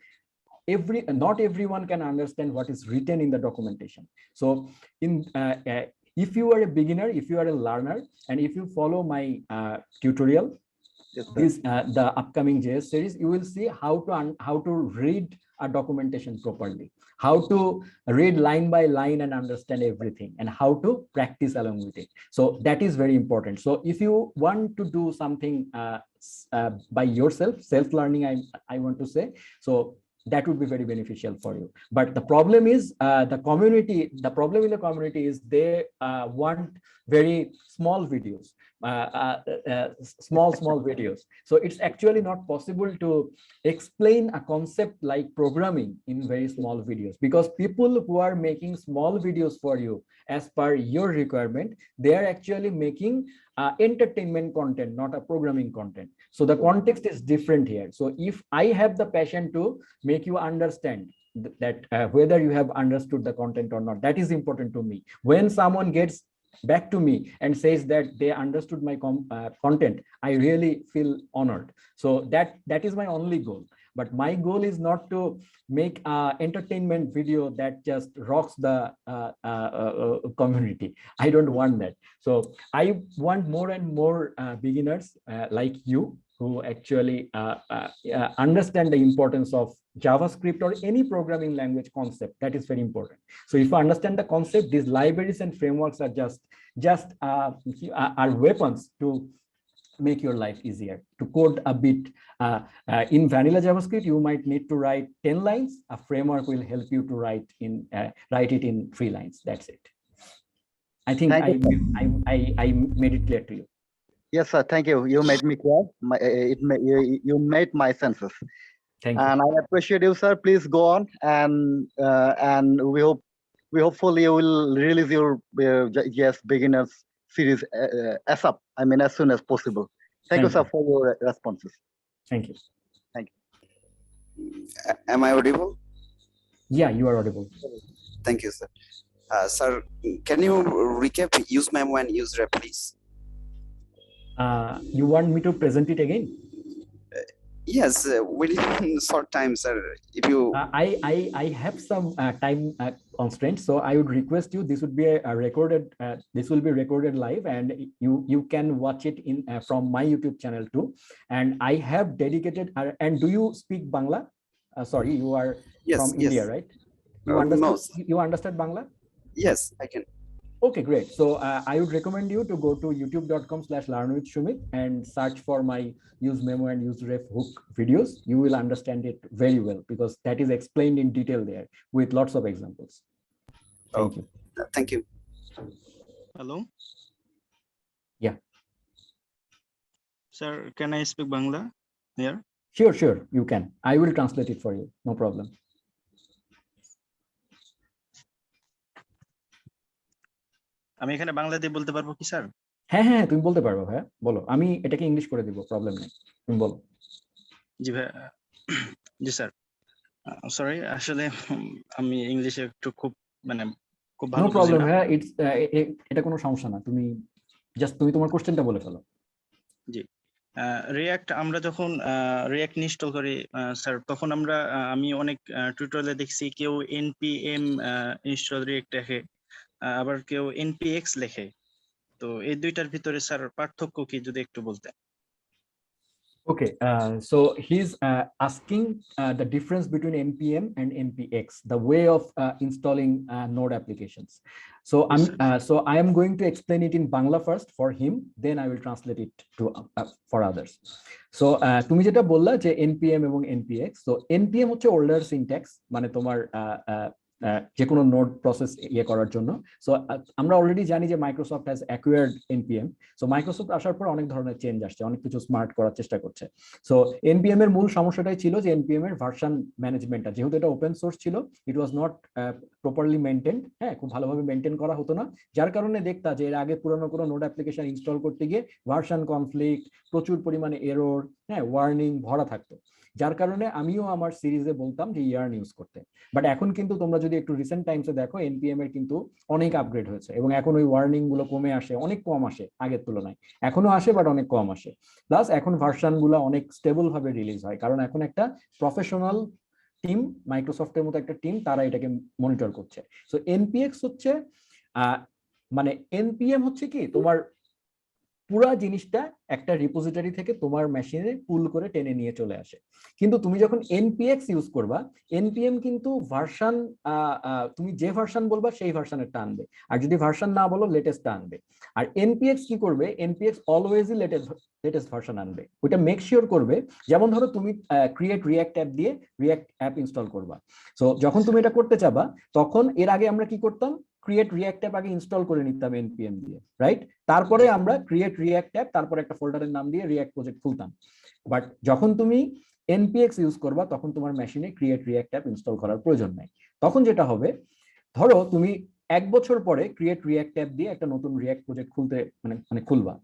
not everyone can understand what is written in the documentation. So in if you are a beginner, if you are a learner, and if you follow my tutorial, this the upcoming JS series, you will see how to read a documentation properly, how to read line by line and understand everything, and how to practice along with it. So that is very important. So if you want to do something by yourself, self-learning, I want to say, so that would be very beneficial for you. But the problem is the problem in the community is they want very small videos, small videos. So it's actually not possible to explain a concept like programming in very small videos, because people who are making small videos for you as per your requirement, they are actually making entertainment content, not a programming content. So the context is different here. So if I have the passion to make you understand that whether you have understood the content or not, that is important to me. When someone gets back to me and says that they understood my content, I really feel honored. So that is my only goal. But my goal is not to make an entertainment video that just rocks the community. I don't want that. So I want more and more beginners like you, who actually understand the importance of JavaScript or any programming language concept. That is very important. So if you understand the concept, these libraries and frameworks are just are weapons to make your life easier. To code a bit in vanilla JavaScript, you might need to write 10 lines. A framework will help you to write it in 3 lines. That's it. I think I made it clear to you. Yes, sir. Thank you. You made me clear. You made my senses. Thank you. And I appreciate you, sir. Please go on, and we hopefully will release your yes beginners series ASAP. I mean, as soon as possible. Thank you, Thank sir, for your responses. Thank you. Am I audible? Yeah, you are audible. Thank you, sir. Sir, can you recap use memo and use rep, please? You want me to present it again? Yes, within short time, sir. If you I have some time constraints, so I would request you. This would be a recorded. This will be recorded live, and you can watch it in from my YouTube channel too. And I have dedicated. And do you speak Bangla? Sorry, you are yes, from yes. India, right? You No, understood? You understand Bangla? yes, I can. Okay, great. So I would recommend you to go to youtube.com/learnwithsumit and search for my use memo and use ref hook videos. You will understand it very well because that is explained in detail there with lots of examples. Thank you. Thank you. Hello. Yeah. Sir, can I speak Bangla here? Sure, you can. I will translate it for you. No problem. আমি এখানে বাংলা দিয়ে বলতে পারবো কি sir? হ্যাঁ তুমি বলতে পারবো ভাইয়া, বলো। আমি এটাকে ইংলিশ করে দিব, প্রবলেম নেই, তুমি বলো। জি ভাই, জি স্যার। সরি, আসলে আমি ইংলিশে একটু খুব ভালো নো প্রবলেম ভাইয়া, এটা কোনো সমস্যা না। তুমি তোমার কোশ্চেনটা বলে ফেলো। জি, রিঅ্যাক্ট আমরা যখন রিঅ্যাক্ট ইনস্টল করি স্যার, তখন আমি অনেক টিউটোরিয়ালে দেখছি কেউ npm ইনস্টল রিঅ্যাক্ট লেখে, আবার কেউ npx লেখে। তো এই দুইটার ভিতরে স্যার পার্থক্য কি যদি একটু বলতেন? Okay, so he's asking the difference between npm and npx, the way of installing Node applications. So I am going to explain it in Bangla first for him, then I will translate it to for others. So তুমি যেটা বললা যে npm এবং npx, so npm হচ্ছে older syntax, মানে তোমার যে কোনো নোড প্রসেস করার জন্য। সো আমরা অলরেডি জানি যে Microsoft has acquired npm. So Microsoft আসার পর অনেক ধরনের চেঞ্জ আসছে, অনেক কিছু স্মার্ট করার চেষ্টা করছে। সো এনপিএম এর মূল সমস্যাটাই ছিল যে এনপিএম এর ভার্সন ম্যানেজমেন্টটা, যেহেতু এটা ওপেন সোর্স ছিল, ইট ওয়াজ নট প্রপারলি মেনটেন্ড। হ্যাঁ, খুব ভালোভাবে মেনটেন করা হতো না, যার কারণে দেখতা যে এর আগে পুরোনো কোনো নোড অ্যাপ্লিকেশন ইনস্টল করতে গিয়ে ভার্সন কনফ্লিক্ট, প্রচুর পরিমাণে এরর, হ্যাঁ, ওয়ার্নিং ভরা থাকতো, যার কারণে আমিও আমার সিরিজে বলতাম যে ইয়ার্ন ইউজ করতে। বাট এখন কিন্তু তোমরা যদি একটু রিসেন্ট টাইমসে দেখো, এনপিএম এর কিন্তু অনেক আপগ্রেড হয়েছে এবং এখন ওই ওয়ার্নিং গুলো কমে আসে, অনেক কম আসে আগের তুলনায়। এখনো আসে বাট অনেক কম আসে। প্লাস এখন ভার্সন গুলো অনেক স্টেবল ভাবে রিলিজ হয়, কারণ এখন একটা প্রফেশনাল টিম, মাইক্রোসফটের মতো একটা টিম, তারা এটাকে মনিটর করছে। সো এনপিএক্স হচ্ছে মানে এনপিএম হচ্ছে কি, তোমার পুরা জিনিসটা একটা রিপোজিটরি থেকে তোমার মেশিনে পুল করে টেনে নিয়ে চলে আসে। কিন্তু তুমি যখন এনপিএক্স ইউজ করবা, এনপিএম কিন্তু ভার্সন, তুমি যে ভার্সন বলবা সেই ভার্সনের টানবে, আর যদি ভার্সন না বলো লেটেস্ট আনবে। আর এনপিএক্স কি করবে, এনপিএক্স অলওয়েজই লেটেস্ট ভার্সন আনবে। ওইটা মেক শিওর করবে, যেমন ধরো তুমি ক্রিয়েট রিঅ্যাক্ট অ্যাপ দিয়ে রিঅ্যাক্ট অ্যাপ ইনস্টল করবা। সো যখন তুমি এটা করতে চাবা, তখন এর আগে আমরা কি করতাম, ক্রিয়েট রিঅ্যাক্ট অ্যাপ আগে ইনস্টল করে নিতাম এনপিএম দিয়ে, রাইট? তারপরে আমরা ক্রিয়েট রিঅ্যাক্ট অ্যাপ, তারপর একটা ফোল্ডারের নাম দিয়ে রিঅ্যাক্ট প্রজেক্ট খুলতাম। বাট যখন তুমি এনপিএক্স ইউজ করবা, তখন তোমার মেশিনে ক্রিয়েট রিঅ্যাক্ট অ্যাপ ইনস্টল করার প্রয়োজন নাই। তখন যেটা হবে, ধরো তুমি 1 বছর পরে ক্রিয়েট রিঅ্যাক্ট অ্যাপ দিয়ে একটা নতুন রিঅ্যাক্ট প্রজেক্ট খুলবা।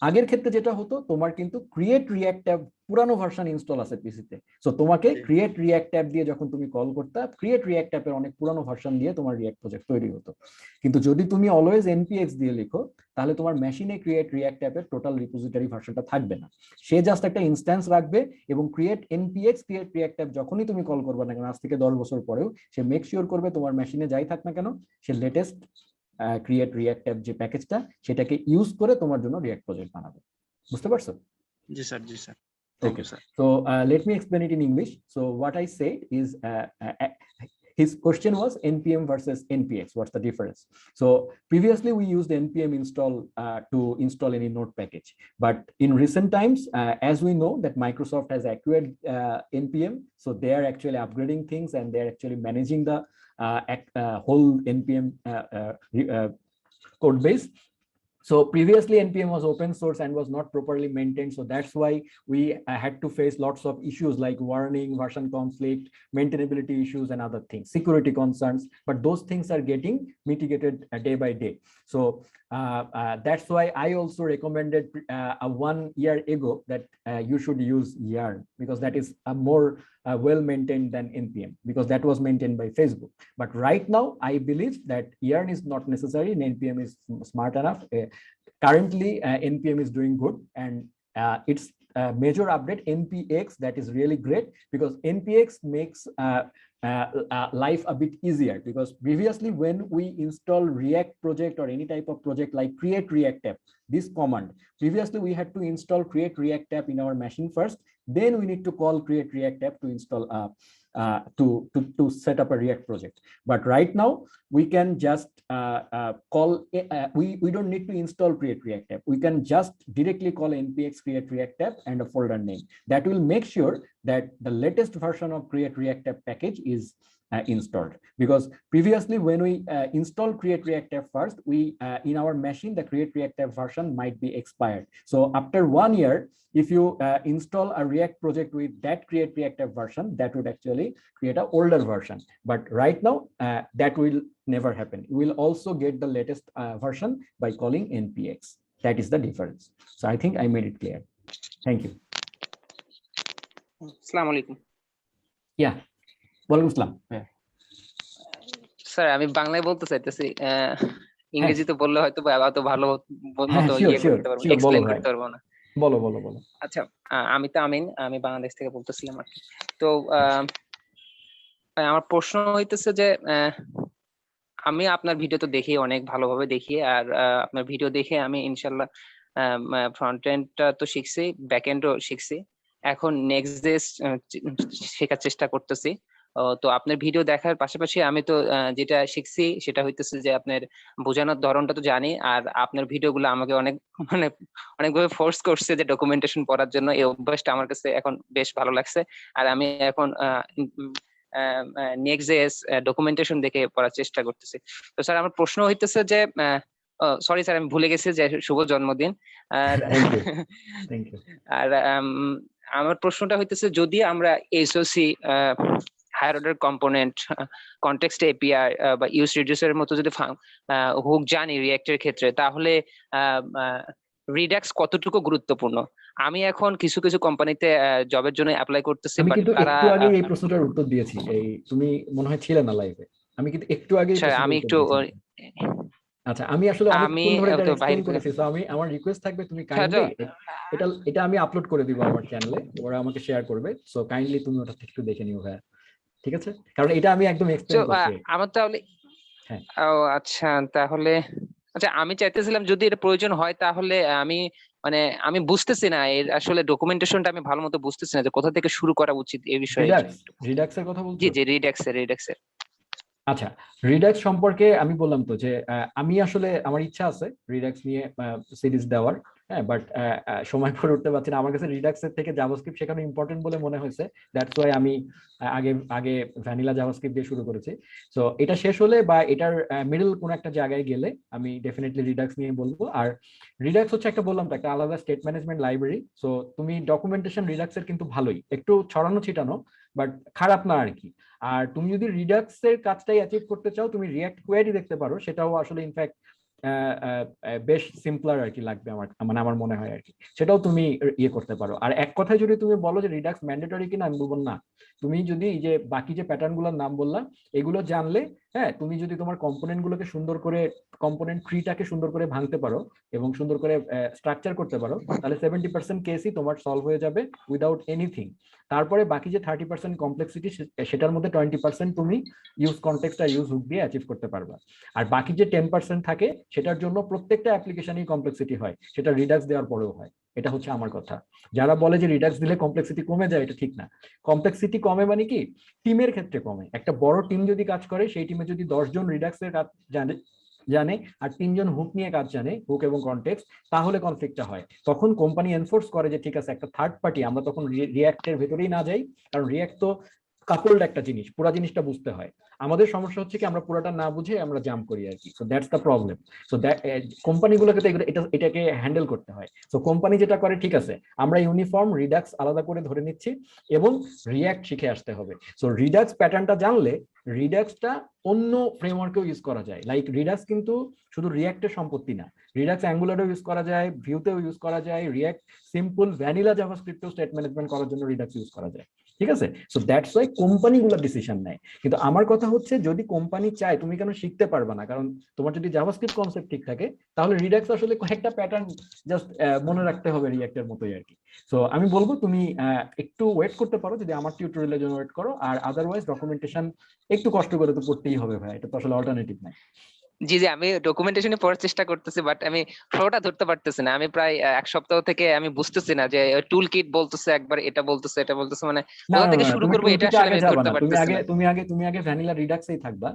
আগের ক্ষেত্রে যেটা হতো, তোমার কিন্তু ক্রিয়েট রিঅ্যাক্ট অ্যাপ পুরানো ভার্সন ইনস্টল আছে পিসিতে। সো তোমাকে ক্রিয়েট রিঅ্যাক্ট অ্যাপ দিয়ে যখন তুমি কল করতে, ক্রিয়েট রিঅ্যাক্ট অ্যাপের অনেক পুরানো ভার্সন দিয়ে তোমার রিঅ্যাক্ট প্রজেক্ট তৈরি হতো। কিন্তু যদি তুমি অলওয়েজ এনপিএক্স দিয়ে লিখো, তাহলে তোমার মেশিনে ক্রিয়েট রিঅ্যাক্ট অ্যাপের টোটাল রিপোজিটরি ভার্সনটা থাকবে না। সে জাস্ট একটা ইনস্ট্যান্স রাখবে এবং ক্রিয়েট এনপিএক্স ক্রিয়েট রিঅ্যাক্ট অ্যাপ যখনই তুমি কল করবে না কেন, আজ থেকে 10 বছর পরেও সে মেক শিওর করবে তোমার মেশিনে যাই থাক না কেন, সে লেটেস্ট ক্রিয়েট রিঅ্যাক্ট অ্যাপ যে প্যাকেজটা, সেটাকে ইউজ করে তোমার জন্য রিঅ্যাক্ট প্রজেক্ট বানাবে। বুঝতে পারছো? জি sir, G sir. Okay, so let me explain it in English. So what I said is his question was npm versus npx, what's the difference? So previously we used npm install to install any node package, but in recent times, as we know that Microsoft has acquired npm, so they are actually upgrading things and they are actually managing the whole npm code base. So previously NPM was open source and was not properly maintained. So that's why we had to face lots of issues like warning, version conflict, maintainability issues, and other things, security concerns. But those things are getting mitigated day by day. So that's why I also recommended 1 year ago that you should use Yarn, because that is a more well maintained than NPM, because that was maintained by Facebook. But right now, I believe that Yarn is not necessary, and NPM is smart enough. Currently, NPM is doing good, and its major update, NPX, that is really great, because NPX makes life a bit easier. Because previously, when we install React project or any type of project like create React app, this command, previously we had to install create React app in our machine first, then we need to call create React app to install to set up a React project. But right now we can just call we don't need to install create React app. We can just directly call npx create React app and a folder name. That will make sure that the latest version of create React app package is installed. Because previously when we install create React app first, we in our machine the create React app version might be expired. So after 1 year, if you install a React project with that create React app version, that would actually create an older version. But right now that will never happen. You will also get the latest version by calling npx. That is the difference. So I think I made it clear. Thank you. Assalamu alaikum. Yeah. ওয়ালাইকুম আসসালাম। Sir আমি বাংলায় বলতে চাইতেছি, ইংরেজিতে বললে হয়তো অত ভালো মতো করতে পারবো, এক্সপ্লেইন করতে পারবো না। বলো বলো বলো। আচ্ছা, আমি তো আমিন, আমি বাংলাদেশ থেকে বলতেছিলাম আর কি। তো আমার প্রশ্ন হইতেছে যে আমি আপনার ভিডিও তো দেখি, অনেক ভালোভাবে দেখি, আর আপনার ভিডিও দেখে আমি ইনশাল্লাহ ফ্রন্ট এন্ডটা তো শিখছি, ব্যাক এন্ডও শিখছি, এখন নেক্সট ডে শেখার চেষ্টা করতেছি। তো আপনার ভিডিও দেখার পাশাপাশি আমি তো যেটা শিখছি সেটা হইতেছে যে আপনার বোঝানোর ধরনটা তো জানি, আর আপনার ভিডিওগুলো আমাকে অনেকভাবে ফোর্স করছে যে ডকুমেন্টেশন পড়ার জন্য। এই অভ্যাসটা আমার কাছে এখন বেশ ভালো লাগছে, আর আমি এখন নেক্সট.js ডকুমেন্টেশন দেখে পড়ার চেষ্টা করতেছি। তো স্যার আমার প্রশ্ন হইতেছে যে সরি স্যার আমি ভুলে গেছি যে শুভ জন্মদিন। আর আমার প্রশ্নটা হইতেছে, যদি আমরা SOC, higher order component, context API বা ইউজ রিডিউসার এর মতো যদি হুক জানি রিঅ্যাক্টের ক্ষেত্রে, তাহলে রিডাক্স কতটুকু গুরুত্বপূর্ণ? আমি এখন কিছু কিছু কোম্পানিতে জবের জন্য অ্যাপ্লাই করতেছি, বাট তারা একটু আগে এই প্রশ্নটার উত্তর দিয়েছি। এই তুমি মনে হয় ছিলে না লাইভে, আমি কিন্তু একটু আগে আমি একটু আচ্ছা আমি আসলে অনেকক্ষণ ধরে এটা এক্সপ্লেইন করেছি। সো আমি আমার রিকোয়েস্ট থাকবে তুমি কাইন্ডলি এটা আমি আপলোড করে দিব আমার চ্যানেলে, ওরা আমাকে শেয়ার করবে। সো কাইন্ডলি তুমি ওটা একটু দেখে নিও ভাই, ঠিক আছে? কারণ এটা আমি একদম এক্সপ্লেইন করছি আমার তাহলে। হ্যাঁ আচ্ছা তাহলে আচ্ছা, আমি চাইতেছিলাম যদি এটা প্রয়োজন হয় তাহলে আমি বুঝতেছি না এর আসলে ডকুমেন্টেশনটা আমি ভালো মতো বুঝতেছি না যে কোথা থেকে শুরু করা উচিত এই বিষয়ে। রিডাক্সের কথা বলছো? জি জি, রিডাক্সের। আচ্ছা, রিডাক্স সম্পর্কে আমি বললাম তো যে আমি আসলে আমার ইচ্ছা আছে রিডাক্স নিয়ে সিরিজ দেওয়ার, হ্যাঁ, বাট সময় করে উঠতে পারছি না। আমার কাছে রিডাক্সের থেকে জাভাস্ক্রিপ্ট শেখানো ইম্পর্টেন্ট বলে মনে হয়েছে, দ্যাটস ওয়াই আমি আগে ভ্যানিলা জাভাস্ক্রিপ্ট দিয়ে শুরু করেছি। সো এটা শেষ হলে বা এটার মিডল কোনো একটা জায়গায় গেলে আমি ডেফিনেটলি রিডাক্স নিয়ে বলবো। আর রিডাক্স হচ্ছে একটা বললাম তো একটা আলাদা স্টেট ম্যানেজমেন্ট লাইব্রেরি। সো তুমি ডকুমেন্টেশন রিডাক্সের কিন্তু ভালোই, একটু ছড়ানো ছিটানো, বাট খারাপ না আর কি। আর তুমি যদি রিডাক্সের কাজটাই অ্যাচিভ করতে চাও, তুমি রিঅ্যাক্ট কোয়েরি দেখতে পারো, সেটাও আসলে ইনফ্যাক্ট বেশ সিম্পলার আর কি লাগবে আমার মনে হয় আর কি, সেটাও তুমি ইয়ে করতে পারো। আর এক কথায় যদি তুমি বলো যে রিডাক্স ম্যান্ডেটরি কিনা, আমি বলবো না। তুমি যদি এই যে বাকি যে প্যাটার্ন গুলোর নাম বললাম এগুলো জানলে, হ্যাঁ, তুমি যদি তোমার কম্পোনেন্ট গুলোকে সুন্দর করে, কম্পোনেন্ট ট্রিটাকে সুন্দর করে ভাঙতে পারো এবং সুন্দর করে স্ট্রাকচার করতে পারো, তাহলে 70% কেসই তোমার সলভ হয়ে যাবে উইদাউট এনিথিং। তারপরে বাকি যে 30% কমপ্লেক্সিটি, সেটার মধ্যে 20% তুমি ইউজ কনটেক্সট আর ইউজ হুক দিয়ে অ্যাচিভ করতে পারবা। আর বাকি যে 10% থাকে সেটার জন্য প্রত্যেকটা অ্যাপ্লিকেশনই কমপ্লেক্সিটি হয়, সেটা রিডাক্স দেওয়ার পরেও হয়। এটা হচ্ছে আমার কথা। যারা বলে যে রিডাক্স দিলে কমপ্লেক্সিটি কমে যায়, এটা ঠিক না। কমপ্লেক্সিটি কমে মানে কি, টিমের ক্ষেত্রে কমে। একটা বড় টিম যদি কাজ করে, সেই টিমে যদি 10 জন রিডাক্সের কাজ জানে আর 3 জন হুক নিয়ে কাজ জানে, হুক এবং কনটেক্সট, তাহলে কনফ্লিক্টটা হয়। তখন কোম্পানি এনফোর্স করে যে ঠিক আছে একটা থার্ড পার্টি, আমরা তখন রিঅ্যাক্টের ভেতরেই না যাই, কারণ রিঅ্যাক্ট তো কাপলড একটা জিনিস, পুরো জিনিসটা বুঝতে হয়। আমাদের সমস্যা হচ্ছে কি আমরা পুরোটা না বুঝে আমরা জাম্প করি আর কি। So that's the problem. So কোম্পানিগুলোকে তো এটাকে হ্যান্ডেল করতে হয়। সো কোম্পানি যেটা করে, ঠিক আছে আমরা ইউনিফর্ম রিডাক্স আলাদা করে ধরে নিচ্ছি এবং রিয়াক্ট শিখে আসতে হবে। সো রিডাক্স প্যাটার্নটা জানলে রিডাক্সটা অন্য ফ্রেমওয়ার্কেও ইউজ করা যায়। লাইক রিডাক্স কিন্তু শুধু রিয়াক্টের সম্পত্তি না, রিডাক্স অ্যাঙ্গুলারেও ইউজ করা যায়, ভিউতেও ইউজ করা যায়, রিয়াক্ট সিম্পল ভ্যানিলা জাভাস্ক্রিপ্টেও স্টেট ম্যানেজমেন্ট করার জন্য রিডাক্স ইউজ করা যায়। ঠিক আছে, সো দ্যাটস ওয়াই কোম্পানিগুলো ডিসিশন নেয়। কিন্তু আমার কথা হচ্ছে যদি কোম্পানি চায় তুমি কেন শিখতে পারবে না, কারণ তোমার যদি জাভাস্ক্রিপ্ট কনসেপ্ট ঠিক থাকে তাহলে রিডাক্স আসলে কয়েকটা প্যাটার্ন জাস্ট মনে রাখতে হবে রিয়াক্টের মতোই আর কি। সো আমি বলবো তুমি একটু ওয়েট করতে পারো, যদি আমার টিউটোরিয়ালের জন্য ওয়েট করো, আর আদারওয়াইজ ডকুমেন্টেশন একটু কষ্ট করে তো পড়তেই হবে ভাই, এটা তো আসলে অল্টারনেটিভ নাই। জি জি, আমি ডকুমেন্টেশনে পড়ার চেষ্টা করতেছি, বাট আমি ফ্লোটা ধরতে পারতেছি না। আমি প্রায় এক সপ্তাহ থেকে আমি বুঝতেছি না যে টুল কিট বলতেছে একবার, এটা বলতেছে এটা বলতেছে, মানে কোথা থেকে শুরু করবো এটা আসলে আমি ধরতে পারতেছি না। তুমি আগে ভ্যানিলা রিডাক্সেই থাকবা,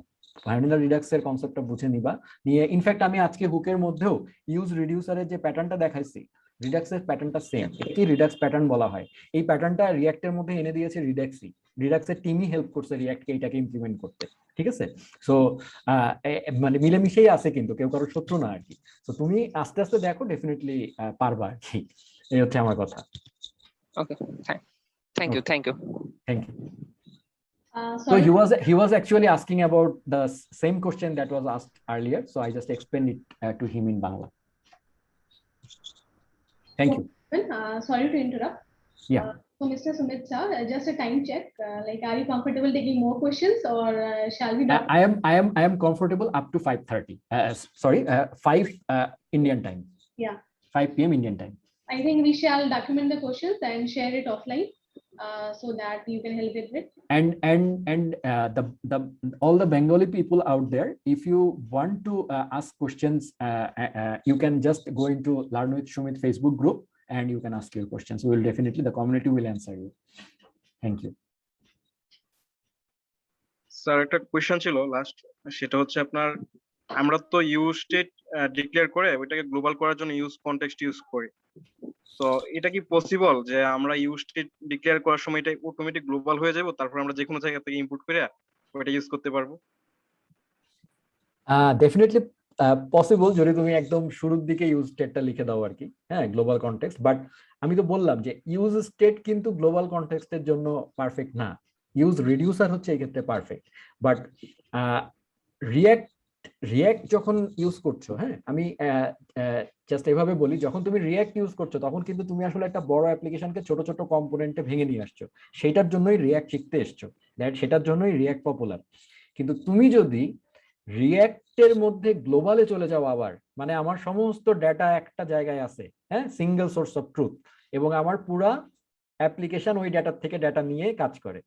ভ্যানিলা রিডাক্সের কনসেপ্টটা বুঝে নিবা নিয়ে। ইনফ্যাক্ট আমি আজকে হুকের মধ্যেও ইউজ রিডিউসারের যে প্যাটার্নটা দেখাইছি, রিডাক্সের প্যাটার্নটা সেম, এটাকে রিডাক্স প্যাটার্ন বলা হয়। এই প্যাটার্নটা রিয়াক্টের মধ্যে এনে দিয়েছে রিডাক্সই, রিডাক্সের টিমই হেল্প করছে রিয়াক্টকে এটাকে ইমপ্লিমেন্ট করতে। ঠিক আছে, সো মানে মিলেমিশেই আছে, কিন্তু কেউ কারোর শত্রু না আর কি। তো তুমি আস্তে আস্তে দেখো, ডেফিনেটলি পারবা আর কি, এই হচ্ছে আমার কথা। Okay, thank you thank you thank you. So Sorry. he was actually asking about the same question that was asked earlier, so I just explained it to him in Bangla. Thank you. Sorry to interrupt. Yeah. So Mr. Sumit sir, just a time check. Like, are you comfortable taking more questions, or shall we? I am comfortable up to 5:30. Sorry, 5 Indian time. Yeah. 5 p.m. Indian time. I think we shall document the questions and share it offline, so that you can help it with. And the all the Bengali people out there, if you want to ask questions, you can just go into Learn with Shumit Facebook group and you can ask your questions. We will definitely, the community will answer you. Thank you. Sir একটা question ছিল last, সেটা হচ্ছে আপনার আমরা তো use state declare করে ওইটাকে global করার জন্য ইউজ কনটেক্সট ইউজ করি। তো এটা কি পসিবল যে আমরা ইউজ স্টেট ডিক্লেয়ার করার সময় এটা অটোমেটিক গ্লোবাল হয়ে যাবে, তারপর আমরা যে কোনো জায়গা থেকে ইনপুট করে ওইটা ইউজ করতে পারবো? ডেফিনেটলি পসিবল, যদি তুমি একদম শুরুর দিকে ইউজ স্টেটটা লিখে দাও আর কি, হ্যাঁ, গ্লোবাল কনটেক্সট। বাট আমি তো বললাম যে ইউজ স্টেট কিন্তু গ্লোবাল কনটেক্সটের জন্য পারফেক্ট না, ইউজ রিডিউসার হচ্ছে এই ক্ষেত্রে পারফেক্ট। বাট রিয়াক্ট যখন ইউজ করছো, হ্যাঁ, আমি জাস্ট এভাবে বলি, যখন তুমি রিয়াক্ট ইউজ করছো তখন কিন্তু তুমি আসলে একটা বড় অ্যাপ্লিকেশনকে ছোট ছোট কম্পোনেন্টে ভেঙে নিয়ে আসছো, সেটার জন্যই রিয়াক্ট শিখতে এসছো, সেটার জন্যই রিয়াক্ট পপুলার। কিন্তু তুমি যদি রিয়াক্টের মধ্যে গ্লোবালে চলে যাও, আবার মানে আমার সমস্ত ডেটা একটা জায়গায় আছে, হ্যাঁ, সিঙ্গেল সোর্স অফ ট্রুথ, এবং আমার পুরা অ্যাপ্লিকেশন ওই ডেটা থেকে ডেটা নিয়ে কাজ করে।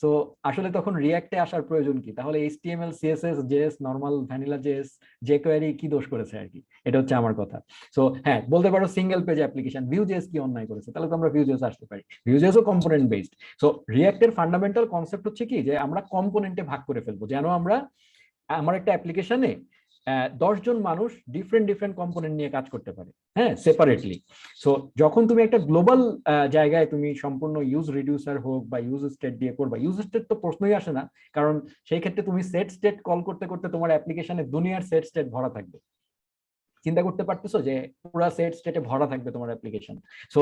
সো আসলে তখন রিয়াক্টে আসার প্রয়োজন কি? তাহলে HTML, CSS, JS, normal vanilla JS, jQuery কি দোষ করেছে আর কি, এটা হচ্ছে আমার কথা। সো হ্যাঁ, বলতে পারো সিঙ্গেল পেজ অ্যাপ্লিকেশন, Vue.js কি অন্যায় করেছে? তাহলে তো আমরা Vue.js আসতে পারি, Vue.js ও কম্পোনেন্ট বেসড। সো রিয়াক্টের ফান্ডামেন্টাল কনসেপ্ট হচ্ছে কি, যে আমরা কম্পোনেন্টে ভাগ করে ফেলবো, যেন আমার একটা অ্যাপ্লিকেশনে 10 জন মানুষ ডিফারেন্ট কম্পোনেন্ট নিয়ে কাজ করতে পারে, হ্যাঁ, সেপারেটলি। সো যখন তুমি একটা গ্লোবাল জায়গায় তুমি সম্পূর্ণ ইউজ রিডিউসার হোক বা ইউজ স্টেট দিয়ে করবা, ইউজ স্টেট তো প্রশ্নই আসে না, কারণ সেই ক্ষেত্রে তুমি সেট স্টেট কল করতে করতে তোমার অ্যাপ্লিকেশনে দুনিয়ার সেট স্টেট ভরা থাকবে। চিন্তা করতে পারতেছো যে পুরো সেট স্টেটে ভরা থাকবে তোমার অ্যাপ্লিকেশন। সো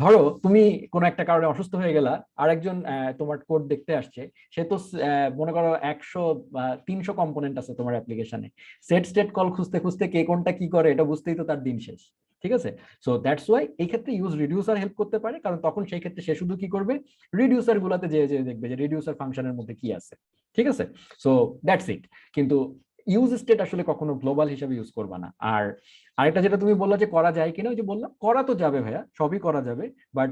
ধরো তুমি কোনো একটা কারণে অসুস্থ হয়ে গেলা, আরেকজন তোমার কোড দেখতে আসছে, সে তো মনে করো 100 বা 300 কম্পোনেন্ট আছে তোমার অ্যাপ্লিকেশনে, সেট স্টেট কল খুঁজতে খুঁজতে কে কোনটা কি করে এটা বুঝতেই তো তার দিন শেষ। ঠিক আছে, সো দ্যাটস ওয়াই এই ক্ষেত্রে ইউজ রিডিউসার হেল্প করতে পারে, কারণ তখন সেই ক্ষেত্রে সে শুধু কি করবে, রিডিউসার গুলাতে যে দেখবে যে রিডিউসার ফাংশনের মধ্যে কি আছে। ঠিক আছে, সো দ্যাটস ইট। কিন্তু ইউজ স্টেট আসলে কখনো গ্লোবাল হিসেবে ইউজ করবা না। আর আরেকটা যেটা তুমি বললা যে করা যায় কিনা, ওই যে বললাম করা তো যাবে ভাইয়া, সবই করা যাবে, বাট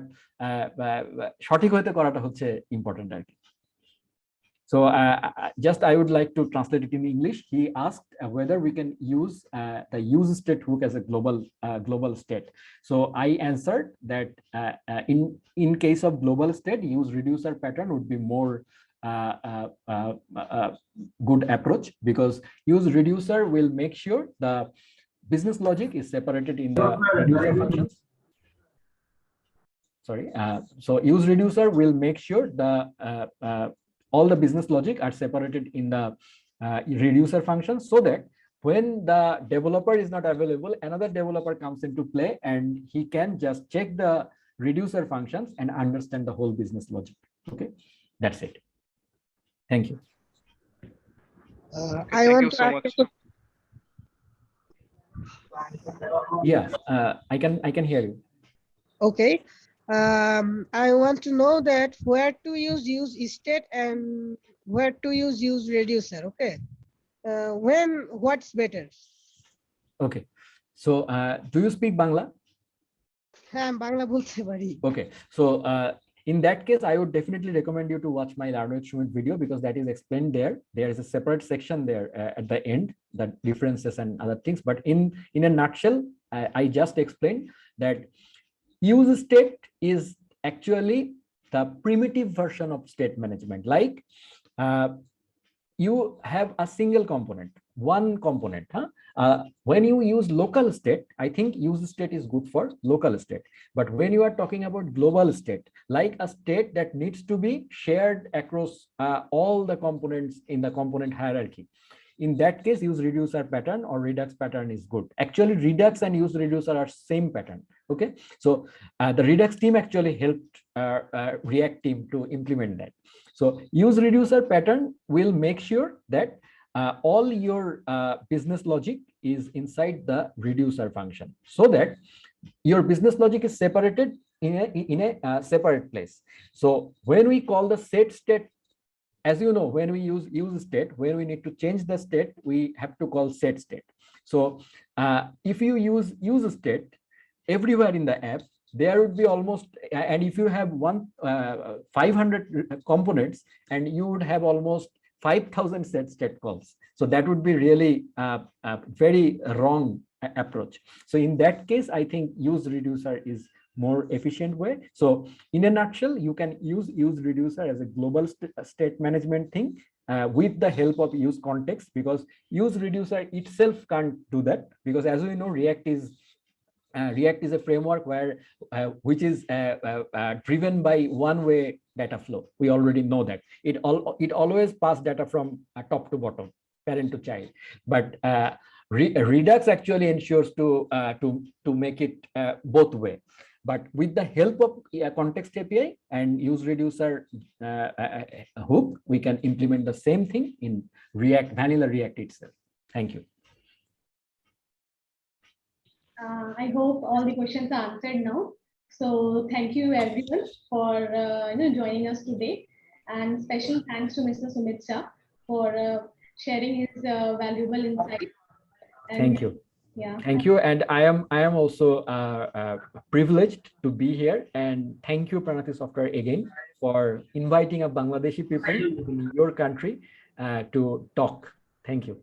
সঠিক হইতে করাটা হচ্ছে ইম্পর্টেন্ট আর কি। So just I would like to translate it in English. He asked whether we can use the use state hook as a global state. So I answered that in case of global state, use reducer pattern would be more good approach, because use reducer will make sure the business logic is separated in the reducer functions. Sorry, so use reducer will make sure the all the business logic are separated in the reducer function, so that when the developer is not available, another developer comes into play and he can just check the reducer functions and understand the whole business logic. Okay, that's it. Thank you. I Thank want you to so ask much. a Yeah, I can hear you. Okay. I want to know that where to use state and where to use reducer. Okay. What's better? Okay, so do you speak Bangla? হ্যাঁ বাংলা বলতে পারি Okay, so in that case, I would definitely recommend you to watch my Learn with Sumit video, because that is explained there. There is a separate section there at the end, the differences and other things. But in a nutshell, I just explained that use state is actually the primitive version of state management. Like you have a single component, one component. When you use local state, I think use state is good for local state. But when you are talking about global state, like a state that needs to be shared across all the components in the component hierarchy, in that case, use reducer pattern or redux pattern is good. Actually, redux and use reducer are same pattern. Okay, so the redux team actually helped React team to implement that. So use reducer pattern will make sure that all your business logic is inside the reducer function, so that your business logic is separated in a separate place. So when we call the set state, as you know, when we use state, when we need to change the state, we have to call set state. So if you use state everywhere in the app, there would be almost, and if you have 500 components, and you would have almost 5,000 set state calls. So that would be really a very wrong approach. So in that case, I think use reducer is more efficient way. So in a nutshell, you can use reducer as a global state management thing with the help of use context, because use reducer itself can't do that, because as we know, React is a framework where which is driven by one-way data flow. We already know that it always pass data from top to bottom, parent to child. But Redux actually ensures to make it both way. But with the help of context API and use reducer hook, we can implement the same thing in vanilla React itself. Thank you. I hope all the questions are answered now. So thank you everyone for joining us today, and special thanks to Mr. Sumit Shah for sharing his valuable insight. Thank you. Yeah. Thank you, and I am also privileged to be here, and thank you Pranati Software again for inviting a Bangladeshi people in your country to talk. Thank you.